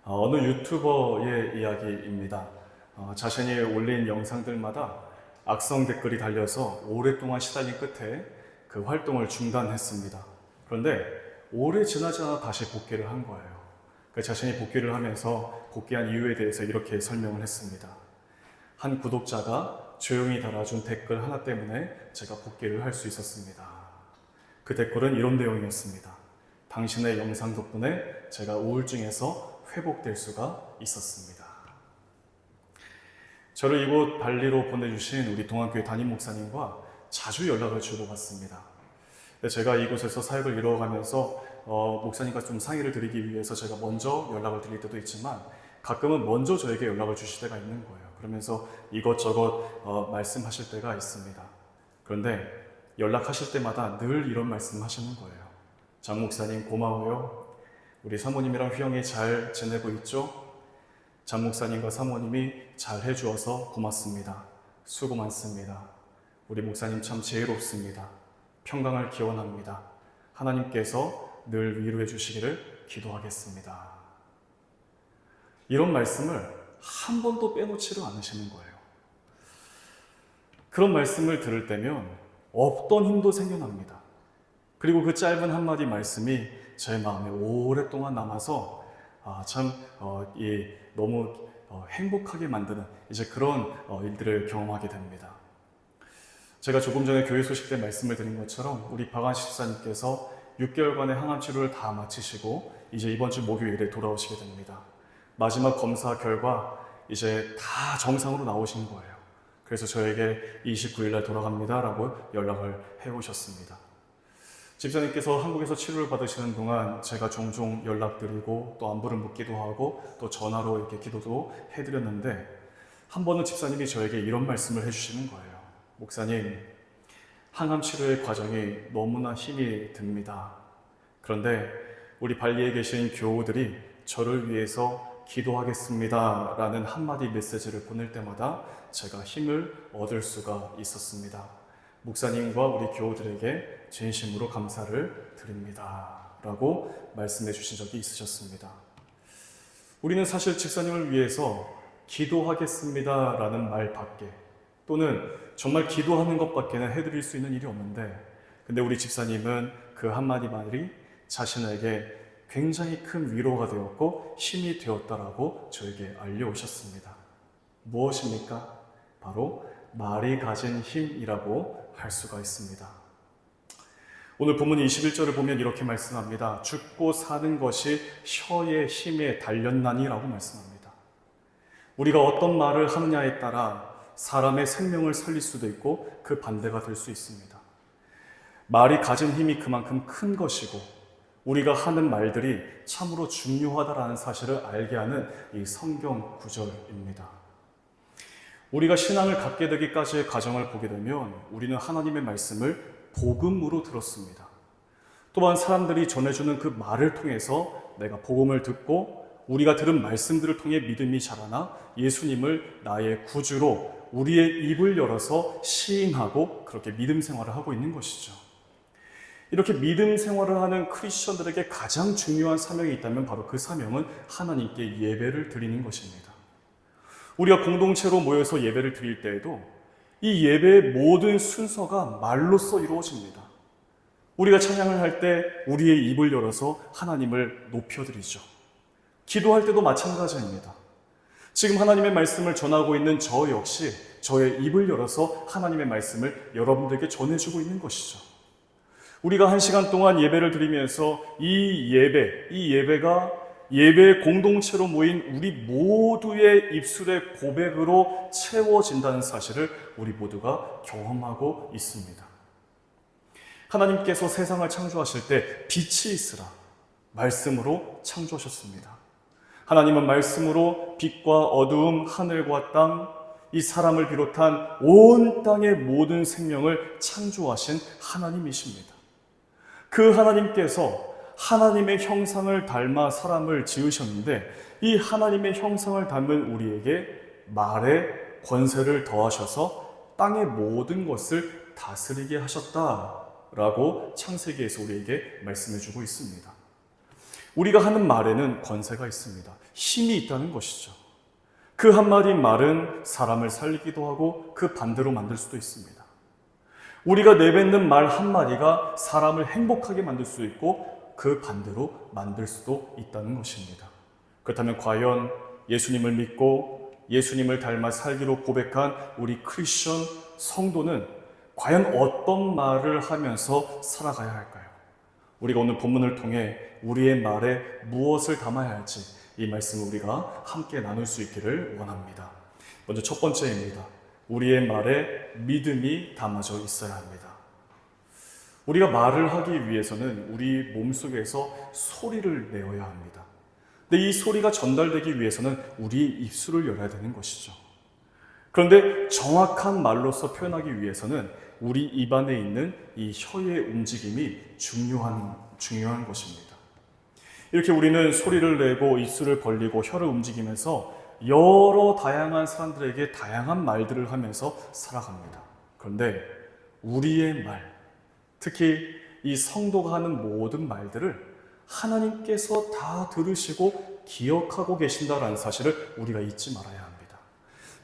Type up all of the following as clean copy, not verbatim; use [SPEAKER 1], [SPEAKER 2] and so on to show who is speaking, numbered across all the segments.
[SPEAKER 1] 어느 유튜버의 이야기입니다. 자신이 올린 영상들마다 악성 댓글이 달려서 오랫동안 시달린 끝에 그 활동을 중단했습니다. 그런데 오래 지나지 않아 다시 복귀를 한 거예요. 자신이 복귀를 하면서 복귀한 이유에 대해서 이렇게 설명을 했습니다. 한 구독자가 조용히 달아준 댓글 하나 때문에 제가 복귀를 할 수 있었습니다. 그 댓글은 이런 내용이었습니다. 당신의 영상 덕분에 제가 우울증에서 회복될 수가 있었습니다. 저를 이곳 발리로 보내주신 우리 동안교회 담임 목사님과 자주 연락을 주고받습니다. 제가 이곳에서 사역을 이루어가면서 목사님과 좀 상의를 드리기 위해서 제가 먼저 연락을 드릴 때도 있지만 가끔은 먼저 저에게 연락을 주실 때가 있는 거예요. 그러면서 이것저것 말씀하실 때가 있습니다. 그런데 연락하실 때마다 늘 이런 말씀 하시는 거예요. 장 목사님 고마워요. 우리 사모님이랑 휘영이 잘 지내고 있죠? 장 목사님과 사모님이 잘 해주어서 고맙습니다. 수고 많습니다. 우리 목사님 참 지혜롭습니다. 평강을 기원합니다. 하나님께서 늘 위로해 주시기를 기도하겠습니다. 이런 말씀을 한 번도 빼놓지를 않으시는 거예요. 그런 말씀을 들을 때면 없던 힘도 생겨납니다. 그리고 그 짧은 한마디 말씀이 제 마음에 오랫동안 남아서 너무 행복하게 만드는 이제 그런 일들을 경험하게 됩니다. 제가 조금 전에 교회 소식 때 말씀을 드린 것처럼 우리 박한식 집사님께서 6개월간의 항암 치료를 다 마치시고 이제 이번 주 목요일에 돌아오시게 됩니다. 마지막 검사 결과 이제 다 정상으로 나오신 거예요. 그래서 저에게 29일 날 돌아갑니다 라고 연락을 해오셨습니다. 집사님께서 한국에서 치료를 받으시는 동안 제가 종종 연락드리고 또 안부를 묻기도 하고 또 전화로 이렇게 기도도 해드렸는데 한 번은 집사님이 저에게 이런 말씀을 해주시는 거예요. 목사님, 항암 치료의 과정이 너무나 힘이 듭니다. 그런데 우리 발리에 계신 교우들이 저를 위해서 기도하겠습니다 라는 한마디 메시지를 보낼 때마다 제가 힘을 얻을 수가 있었습니다. 목사님과 우리 교우들에게 진심으로 감사를 드립니다 라고 말씀해 주신 적이 있으셨습니다. 우리는 사실 집사님을 위해서 기도하겠습니다 라는 말 밖에 또는 정말 기도하는 것밖에는 해드릴 수 있는 일이 없는데 근데 우리 집사님은 그 한마디 말이 자신에게 굉장히 큰 위로가 되었고 힘이 되었다라고 저에게 알려오셨습니다. 무엇입니까? 바로 말이 가진 힘이라고 할 수가 있습니다. 오늘 본문 21절을 보면 이렇게 말씀합니다. 죽고 사는 것이 혀의 힘에 달렸나니라고 말씀합니다. 우리가 어떤 말을 하느냐에 따라 사람의 생명을 살릴 수도 있고 그 반대가 될 수 있습니다. 말이 가진 힘이 그만큼 큰 것이고 우리가 하는 말들이 참으로 중요하다라는 사실을 알게 하는 이 성경 구절입니다. 우리가 신앙을 갖게 되기까지의 과정을 보게 되면 우리는 하나님의 말씀을 복음으로 들었습니다. 또한 사람들이 전해주는 그 말을 통해서 내가 복음을 듣고 우리가 들은 말씀들을 통해 믿음이 자라나 예수님을 나의 구주로 우리의 입을 열어서 시인하고 그렇게 믿음 생활을 하고 있는 것이죠. 이렇게 믿음 생활을 하는 크리스천들에게 가장 중요한 사명이 있다면 바로 그 사명은 하나님께 예배를 드리는 것입니다. 우리가 공동체로 모여서 예배를 드릴 때에도 이 예배의 모든 순서가 말로써 이루어집니다. 우리가 찬양을 할 때 우리의 입을 열어서 하나님을 높여드리죠. 기도할 때도 마찬가지입니다. 지금 하나님의 말씀을 전하고 있는 저 역시 저의 입을 열어서 하나님의 말씀을 여러분들에게 전해주고 있는 것이죠. 우리가 1시간 동안 예배를 드리면서 이 예배가 예배의 공동체로 모인 우리 모두의 입술의 고백으로 채워진다는 사실을 우리 모두가 경험하고 있습니다. 하나님께서 세상을 창조하실 때 빛이 있으라 말씀으로 창조하셨습니다. 하나님은 말씀으로 빛과 어두움, 하늘과 땅, 이 사람을 비롯한 온 땅의 모든 생명을 창조하신 하나님이십니다. 그 하나님께서 하나님의 형상을 닮아 사람을 지으셨는데 이 하나님의 형상을 닮은 우리에게 말에 권세를 더하셔서 땅의 모든 것을 다스리게 하셨다라고 창세기에서 우리에게 말씀해주고 있습니다. 우리가 하는 말에는 권세가 있습니다. 힘이 있다는 것이죠. 그 한마디 말은 사람을 살리기도 하고 그 반대로 만들 수도 있습니다. 우리가 내뱉는 말 한마디가 사람을 행복하게 만들 수 있고 그 반대로 만들 수도 있다는 것입니다. 그렇다면 과연 예수님을 믿고 예수님을 닮아 살기로 고백한 우리 크리스천 성도는 과연 어떤 말을 하면서 살아가야 할까요? 우리가 오늘 본문을 통해 우리의 말에 무엇을 담아야 할지 이 말씀을 우리가 함께 나눌 수 있기를 원합니다. 먼저 첫 번째입니다. 우리의 말에 믿음이 담아져 있어야 합니다. 우리가 말을 하기 위해서는 우리 몸속에서 소리를 내어야 합니다. 근데 이 소리가 전달되기 위해서는 우리 입술을 열어야 되는 것이죠. 그런데 정확한 말로서 표현하기 위해서는 우리 입안에 있는 이 혀의 움직임이 중요한 것입니다. 이렇게 우리는 소리를 내고 입술을 벌리고 혀를 움직이면서 여러 다양한 사람들에게 다양한 말들을 하면서 살아갑니다. 그런데 우리의 말, 특히 이 성도가 하는 모든 말들을 하나님께서 다 들으시고 기억하고 계신다라는 사실을 우리가 잊지 말아야 합니다.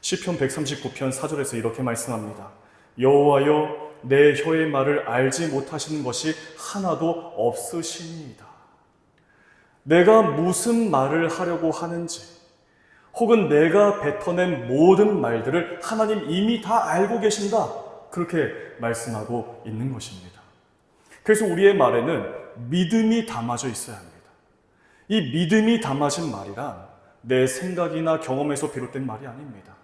[SPEAKER 1] 시편 139편 4절에서 이렇게 말씀합니다. 여호와여 내 혀의 말을 알지 못하시는 것이 하나도 없으시니이다. 내가 무슨 말을 하려고 하는지 혹은 내가 뱉어낸 모든 말들을 하나님 이미 다 알고 계신다. 그렇게 말씀하고 있는 것입니다. 그래서 우리의 말에는 믿음이 담아져 있어야 합니다. 이 믿음이 담아진 말이란 내 생각이나 경험에서 비롯된 말이 아닙니다.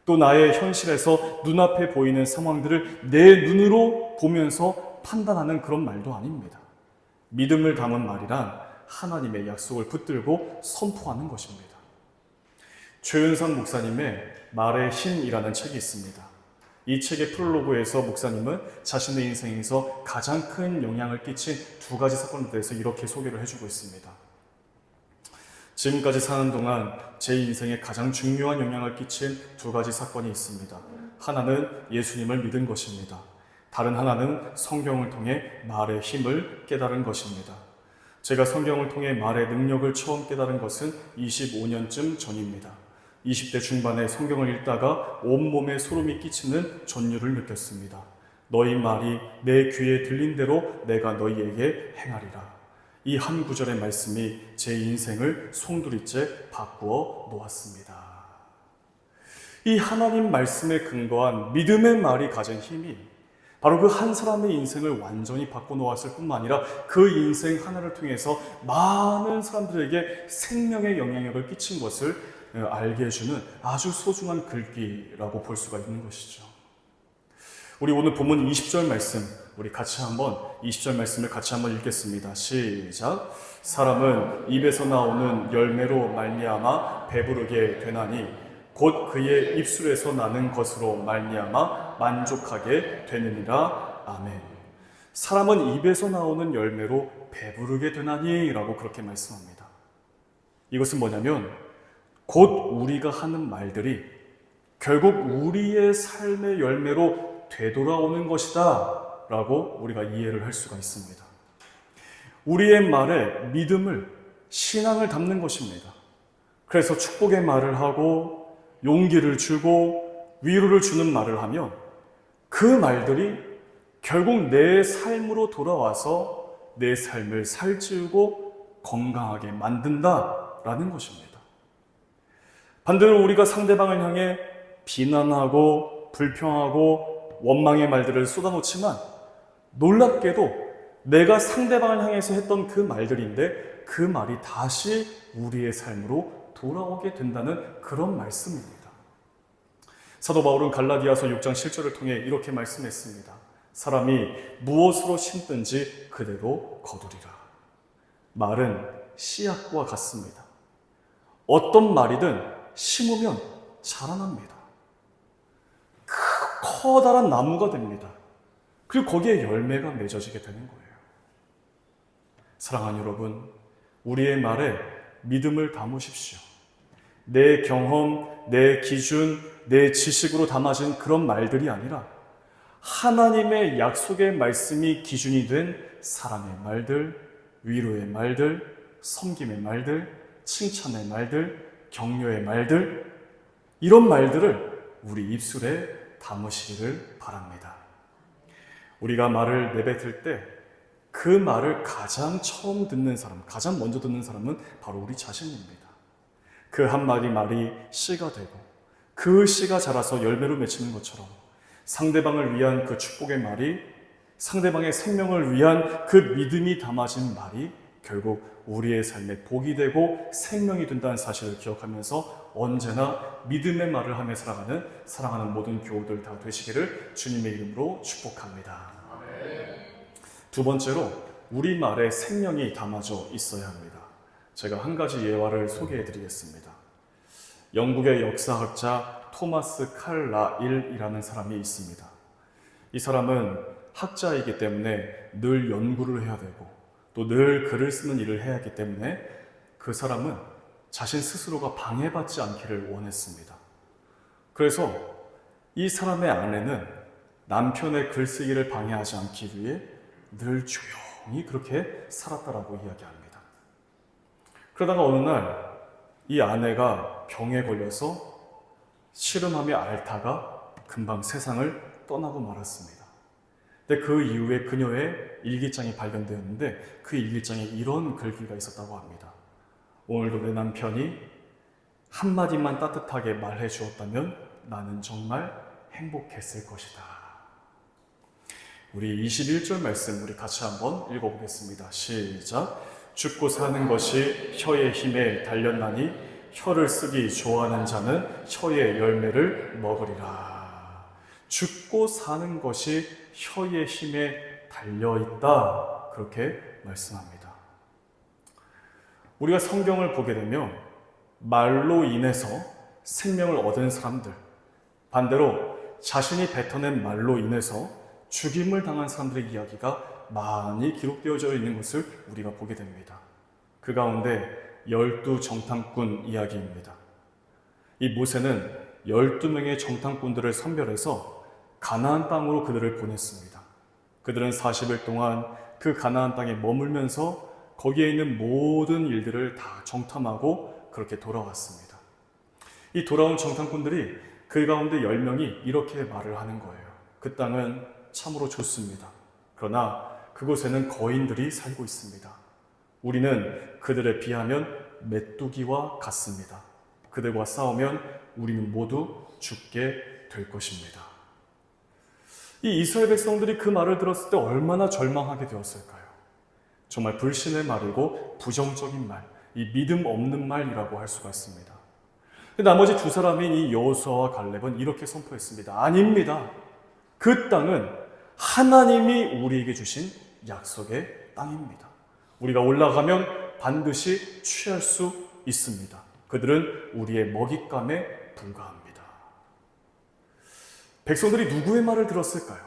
[SPEAKER 1] 또 나의 현실에서 눈앞에 보이는 상황들을 내 눈으로 보면서 판단하는 그런 말도 아닙니다. 믿음을 담은 말이란 하나님의 약속을 붙들고 선포하는 것입니다. 최은상 목사님의 말의 힘이라는 책이 있습니다. 이 책의 프롤로그에서 목사님은 자신의 인생에서 가장 큰 영향을 끼친 두 가지 사건에 대해서 이렇게 소개를 해주고 있습니다. 지금까지 사는 동안 제 인생에 가장 중요한 영향을 끼친 두 가지 사건이 있습니다. 하나는 예수님을 믿은 것입니다. 다른 하나는 성경을 통해 말의 힘을 깨달은 것입니다. 제가 성경을 통해 말의 능력을 처음 깨달은 것은 25년쯤 전입니다. 20대 중반에 성경을 읽다가 온몸에 소름이 끼치는 전율을 느꼈습니다. 너희 말이 내 귀에 들린 대로 내가 너희에게 행하리라. 이 한 구절의 말씀이 제 인생을 송두리째 바꾸어 놓았습니다. 이 하나님 말씀에 근거한 믿음의 말이 가진 힘이 바로 그 한 사람의 인생을 완전히 바꿔놓았을 뿐만 아니라 그 인생 하나를 통해서 많은 사람들에게 생명의 영향력을 끼친 것을 알게 해주는 아주 소중한 글귀라고 볼 수가 있는 것이죠. 우리 오늘 본문 20절 말씀, 우리 같이 한번 20절 말씀을 같이 한번 읽겠습니다. 시작. 사람은 입에서 나오는 열매로 말미암아 배부르게 되나니 곧 그의 입술에서 나는 것으로 말미암아 만족하게 되느니라. 아멘. 사람은 입에서 나오는 열매로 배부르게 되나니 라고 그렇게 말씀합니다. 이것은 뭐냐면 곧 우리가 하는 말들이 결국 우리의 삶의 열매로 되돌아오는 것이다 라고 우리가 이해를 할 수가 있습니다. 우리의 말에 믿음을, 신앙을 담는 것입니다. 그래서 축복의 말을 하고 용기를 주고 위로를 주는 말을 하면 그 말들이 결국 내 삶으로 돌아와서 내 삶을 살찌우고 건강하게 만든다라는 것입니다. 반대로 우리가 상대방을 향해 비난하고 불평하고 원망의 말들을 쏟아놓지만 놀랍게도 내가 상대방을 향해서 했던 그 말들인데 그 말이 다시 우리의 삶으로 돌아오게 된다는 그런 말씀입니다. 사도 바울은 갈라디아서 6장 7절을 통해 이렇게 말씀했습니다. 사람이 무엇으로 심든지 그대로 거두리라. 말은 씨앗과 같습니다. 어떤 말이든 심으면 자라납니다. 커다란 나무가 됩니다. 그리고 거기에 열매가 맺어지게 되는 거예요. 사랑하는 여러분, 우리의 말에 믿음을 담으십시오. 내 경험, 내 기준, 내 지식으로 담아진 그런 말들이 아니라 하나님의 약속의 말씀이 기준이 된 사랑의 말들, 위로의 말들, 섬김의 말들, 칭찬의 말들, 격려의 말들, 이런 말들을 우리 입술에 담으시기를 바랍니다. 우리가 말을 내뱉을 때 그 말을 가장 처음 듣는 사람, 가장 먼저 듣는 사람은 바로 우리 자신입니다. 그 한마디 말이 씨가 되고 그 씨가 자라서 열매로 맺히는 것처럼 상대방을 위한 그 축복의 말이, 상대방의 생명을 위한 그 믿음이 담아진 말이 결국 우리의 삶에 복이 되고 생명이 된다는 사실을 기억하면서 언제나 믿음의 말을 하며 살아가는 사랑하는 모든 교우들 다 되시기를 주님의 이름으로 축복합니다. 두 번째로 우리 말에 생명이 담아져 있어야 합니다. 제가 한 가지 예화를 소개해 드리겠습니다. 영국의 역사학자 토마스 칼라일이라는 사람이 있습니다. 이 사람은 학자이기 때문에 늘 연구를 해야 되고 또 늘 글을 쓰는 일을 해야 하기 때문에 그 사람은 자신 스스로가 방해받지 않기를 원했습니다. 그래서 이 사람의 아내는 남편의 글쓰기를 방해하지 않기 위해 늘 조용히 그렇게 살았다라고 이야기합니다. 그러다가 어느 날 이 아내가 병에 걸려서 시름하며 앓다가 금방 세상을 떠나고 말았습니다. 근데 그 이후에 그녀의 일기장이 발견되었는데 그 일기장에 이런 글귀가 있었다고 합니다. 오늘도 내 남편이 한마디만 따뜻하게 말해 주었다면 나는 정말 행복했을 것이다. 우리 21절 말씀 우리 같이 한번 읽어보겠습니다. 시작. 죽고 사는 것이 혀의 힘에 달렸나니 혀를 쓰기 좋아하는 자는 혀의 열매를 먹으리라. 죽고 사는 것이 혀의 힘에 달려있다. 그렇게 말씀합니다. 우리가 성경을 보게 되면 말로 인해서 생명을 얻은 사람들, 반대로 자신이 뱉어낸 말로 인해서 죽임을 당한 사람들의 이야기가 많이 기록되어져 있는 것을 우리가 보게 됩니다. 그 가운데 12 정탐꾼 이야기입니다. 이 모세는 12명의 정탐꾼들을 선별해서 가나안 땅으로 그들을 보냈습니다. 그들은 40일 동안 그 가나안 땅에 머물면서 거기에 있는 모든 일들을 다 정탐하고 그렇게 돌아왔습니다. 이 돌아온 정탐꾼들이 그 가운데 10명이 이렇게 말을 하는 거예요. 그 땅은 참으로 좋습니다. 그러나 그곳에는 거인들이 살고 있습니다. 우리는 그들에 비하면 메뚜기와 같습니다. 그들과 싸우면 우리는 모두 죽게 될 것입니다. 이 이스라엘 백성들이 그 말을 들었을 때 얼마나 절망하게 되었을까요? 정말 불신의 말이고 부정적인 말, 이 믿음 없는 말이라고 할 수가 있습니다. 나머지 두 사람인 이 여호수아와 갈렙은 이렇게 선포했습니다. 아닙니다. 그 땅은 하나님이 우리에게 주신 약속의 땅입니다. 우리가 올라가면 반드시 취할 수 있습니다. 그들은 우리의 먹잇감에 불과합니다. 백성들이 누구의 말을 들었을까요?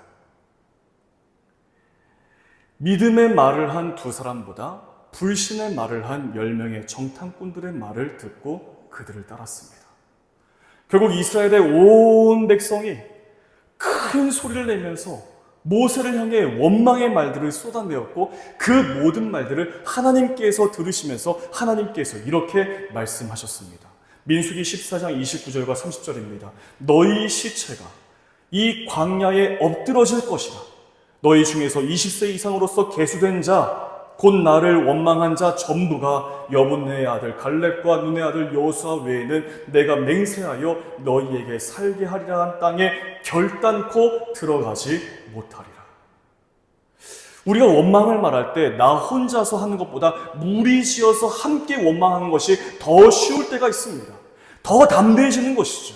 [SPEAKER 1] 믿음의 말을 한 두 사람보다 불신의 말을 한 10명의 정탐꾼들의 말을 듣고 그들을 따랐습니다. 결국 이스라엘의 온 백성이 큰 소리를 내면서 모세를 향해 원망의 말들을 쏟아내었고 그 모든 말들을 하나님께서 들으시면서 하나님께서 이렇게 말씀하셨습니다. 민수기 14장 29절과 30절입니다. 너희 시체가 이 광야에 엎드러질 것이다. 너희 중에서 20세 이상으로서 계수된 자 곧 나를 원망한 자 전부가 여분네의 아들 갈렙과 눈의 아들 여호수아 외에는 내가 맹세하여 너희에게 살게 하리라 한 땅에 결단코 들어가지 못하리라. 우리가 원망을 말할 때 나 혼자서 하는 것보다 무리지어서 함께 원망하는 것이 더 쉬울 때가 있습니다. 더 담대해지는 것이죠.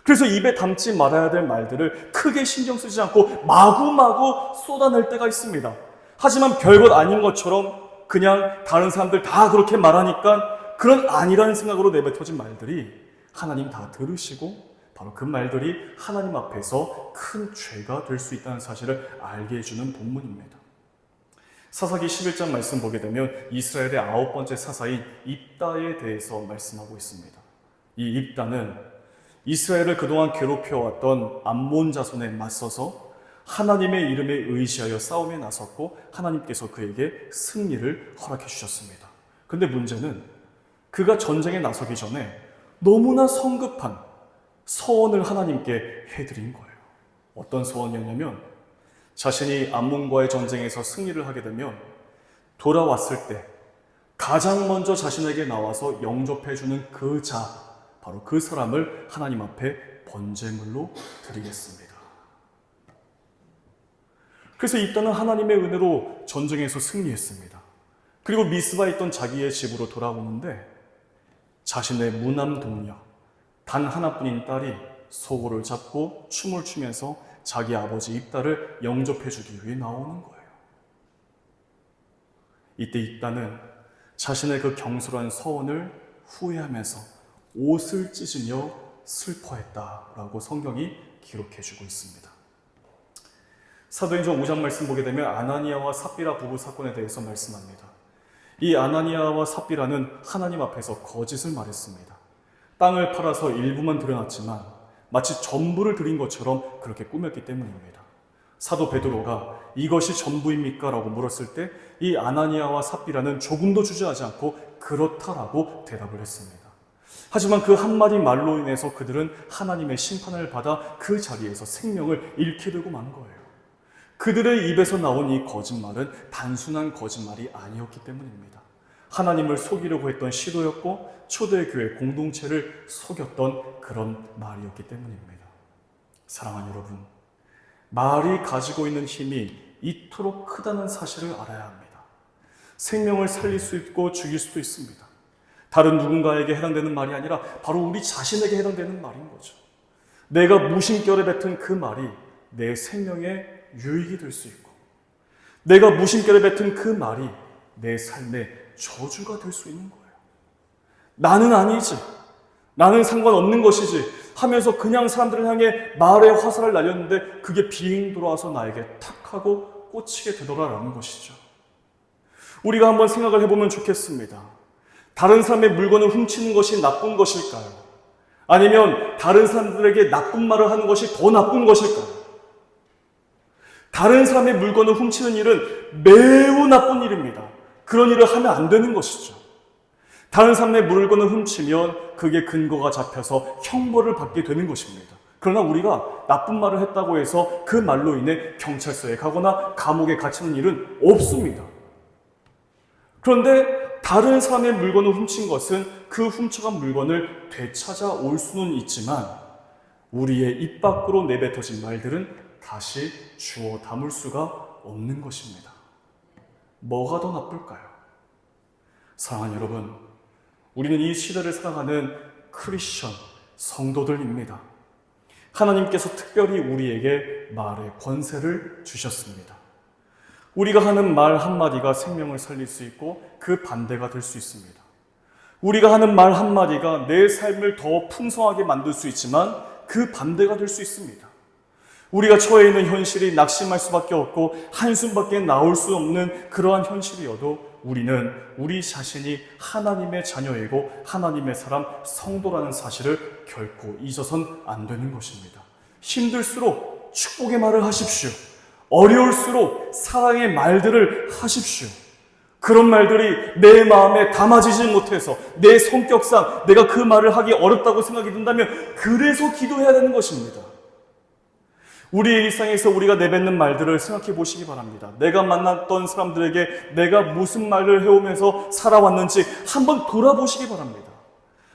[SPEAKER 1] 그래서 입에 담지 말아야 될 말들을 크게 신경 쓰지 않고 마구마구 쏟아낼 때가 있습니다. 하지만 별것 아닌 것처럼 그냥 다른 사람들 다 그렇게 말하니까 그런 아니라는 생각으로 내뱉어진 말들이 하나님 다 들으시고 바로 그 말들이 하나님 앞에서 큰 죄가 될 수 있다는 사실을 알게 해주는 본문입니다. 사사기 11장 말씀 보게 되면 이스라엘의 9번째 사사인 입다에 대해서 말씀하고 있습니다. 이 입다는 이스라엘을 그동안 괴롭혀왔던 암몬 자손에 맞서서 하나님의 이름에 의지하여 싸움에 나섰고 하나님께서 그에게 승리를 허락해 주셨습니다. 근데 문제는 그가 전쟁에 나서기 전에 너무나 성급한 서원을 하나님께 해드린 거예요. 어떤 서원이었냐면 자신이 암몬과의 전쟁에서 승리를 하게 되면 돌아왔을 때 가장 먼저 자신에게 나와서 영접해주는 그 자, 바로 그 사람을 하나님 앞에 번제물로 드리겠습니다. 그래서 입다는 하나님의 은혜로 전쟁에서 승리했습니다. 그리고 미스바에 있던 자기의 집으로 돌아오는데 자신의 무남 동료, 단 하나뿐인 딸이 소고를 잡고 춤을 추면서 자기 아버지 입다를 영접해주기 위해 나오는 거예요. 이때 입다는 자신의 그 경솔한 서원을 후회하면서 옷을 찢으며 슬퍼했다라고 성경이 기록해주고 있습니다. 사도행전 5장 말씀 보게 되면 아나니아와 삽비라 부부 사건에 대해서 말씀합니다. 이 아나니아와 삽비라는 하나님 앞에서 거짓을 말했습니다. 땅을 팔아서 일부만 드러났지만 마치 전부를 드린 것처럼 그렇게 꾸몄기 때문입니다. 사도 베드로가 이것이 전부입니까? 라고 물었을 때 이 아나니아와 삽비라는 조금도 주저하지 않고 그렇다라고 대답을 했습니다. 하지만 그 한마디 말로 인해서 그들은 하나님의 심판을 받아 그 자리에서 생명을 잃게 되고 만 거예요. 그들의 입에서 나온 이 거짓말은 단순한 거짓말이 아니었기 때문입니다. 하나님을 속이려고 했던 시도였고 초대교회 공동체를 속였던 그런 말이었기 때문입니다. 사랑하는 여러분, 말이 가지고 있는 힘이 이토록 크다는 사실을 알아야 합니다. 생명을 살릴 수 있고 죽일 수도 있습니다. 다른 누군가에게 해당되는 말이 아니라 바로 우리 자신에게 해당되는 말인 거죠. 내가 무심결에 뱉은 그 말이 내 생명에 유익이 될 수 있고 내가 무심결에 뱉은 그 말이 내 삶의 저주가 될 수 있는 거예요. 나는 아니지, 나는 상관없는 것이지 하면서 그냥 사람들을 향해 말의 화살을 날렸는데 그게 빙 돌아와서 나에게 탁 하고 꽂히게 되더라라는 것이죠. 우리가 한번 생각을 해보면 좋겠습니다. 다른 사람의 물건을 훔치는 것이 나쁜 것일까요? 아니면 다른 사람들에게 나쁜 말을 하는 것이 더 나쁜 것일까요? 다른 사람의 물건을 훔치는 일은 매우 나쁜 일입니다. 그런 일을 하면 안 되는 것이죠. 다른 사람의 물건을 훔치면 그게 근거가 잡혀서 형벌을 받게 되는 것입니다. 그러나 우리가 나쁜 말을 했다고 해서 그 말로 인해 경찰서에 가거나 감옥에 갇히는 일은 없습니다. 그런데 다른 사람의 물건을 훔친 것은 그 훔쳐간 물건을 되찾아올 수는 있지만 우리의 입 밖으로 내뱉어진 말들은 다시 주워 담을 수가 없는 것입니다. 뭐가 더 나쁠까요? 사랑하는 여러분, 우리는 이 시대를 살아가는 크리스천 성도들입니다. 하나님께서 특별히 우리에게 말의 권세를 주셨습니다. 우리가 하는 말 한마디가 생명을 살릴 수 있고 그 반대가 될 수 있습니다. 우리가 하는 말 한마디가 내 삶을 더 풍성하게 만들 수 있지만 그 반대가 될 수 있습니다. 우리가 처해 있는 현실이 낙심할 수밖에 없고 한숨밖에 나올 수 없는 그러한 현실이어도 우리는 우리 자신이 하나님의 자녀이고 하나님의 사람 성도라는 사실을 결코 잊어선 안 되는 것입니다. 힘들수록 축복의 말을 하십시오. 어려울수록 사랑의 말들을 하십시오. 그런 말들이 내 마음에 담아지지 못해서 내 성격상 내가 그 말을 하기 어렵다고 생각이 든다면 그래서 기도해야 되는 것입니다. 우리의 일상에서 우리가 내뱉는 말들을 생각해 보시기 바랍니다. 내가 만났던 사람들에게 내가 무슨 말을 해오면서 살아왔는지 한번 돌아보시기 바랍니다.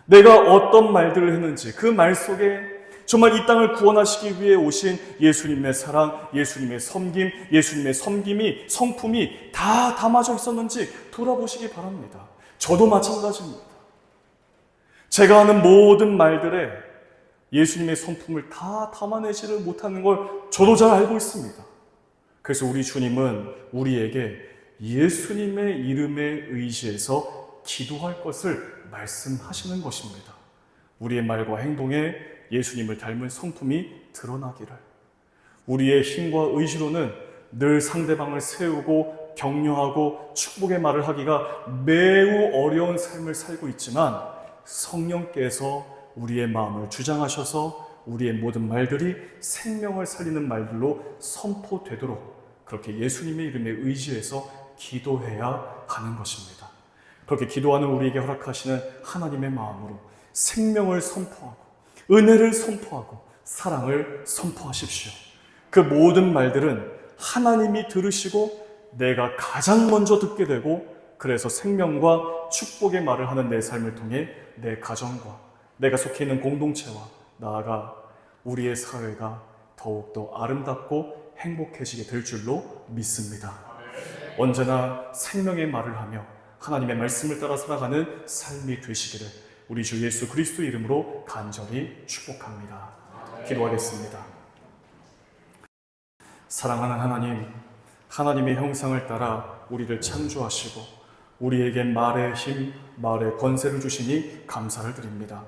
[SPEAKER 1] 내가 어떤 말들을 했는지 그 말 속에 정말 이 땅을 구원하시기 위해 오신 예수님의 사랑, 예수님의 섬김, 예수님의 섬김이, 성품이 다 담아져 있었는지 돌아보시기 바랍니다. 저도 마찬가지입니다. 제가 하는 모든 말들에 예수님의 성품을 다 담아내지를 못하는 걸 저도 잘 알고 있습니다. 그래서 우리 주님은 우리에게 예수님의 이름에 의지해서 기도할 것을 말씀하시는 것입니다. 우리의 말과 행동에 예수님을 닮은 성품이 드러나기를. 우리의 힘과 의지로는 늘 상대방을 세우고 격려하고 축복의 말을 하기가 매우 어려운 삶을 살고 있지만 성령께서 우리의 마음을 주장하셔서 우리의 모든 말들이 생명을 살리는 말들로 선포되도록 그렇게 예수님의 이름에 의지해서 기도해야 하는 것입니다. 그렇게 기도하는 우리에게 허락하시는 하나님의 마음으로 생명을 선포하고 은혜를 선포하고 사랑을 선포하십시오. 그 모든 말들은 하나님이 들으시고 내가 가장 먼저 듣게 되고, 그래서 생명과 축복의 말을 하는 내 삶을 통해 내 가정과 내가 속해 있는 공동체와 나아가 우리의 사회가 더욱더 아름답고 행복해지게 될 줄로 믿습니다. 언제나 생명의 말을 하며 하나님의 말씀을 따라 살아가는 삶이 되시기를 우리 주 예수 그리스도 이름으로 간절히 축복합니다. 기도하겠습니다. 사랑하는 하나님, 하나님의 형상을 따라 우리를 창조하시고 우리에게 말의 힘, 말의 권세를 주시니 감사를 드립니다.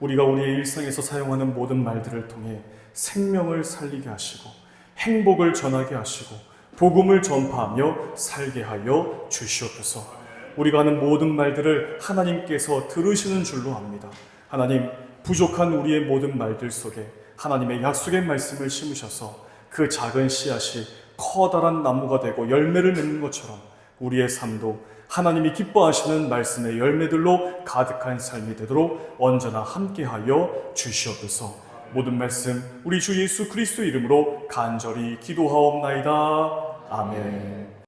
[SPEAKER 1] 우리가 우리의 일상에서 사용하는 모든 말들을 통해 생명을 살리게 하시고 행복을 전하게 하시고 복음을 전파하며 살게 하여 주시옵소서. 우리가 하는 모든 말들을 하나님께서 들으시는 줄로 압니다. 하나님, 부족한 우리의 모든 말들 속에 하나님의 약속의 말씀을 심으셔서 그 작은 씨앗이 커다란 나무가 되고 열매를 맺는 것처럼 우리의 삶도 하나님이 기뻐하시는 말씀의 열매들로 가득한 삶이 되도록 언제나 함께하여 주시옵소서. 모든 말씀 우리 주 예수 그리스도 이름으로 간절히 기도하옵나이다. 아멘.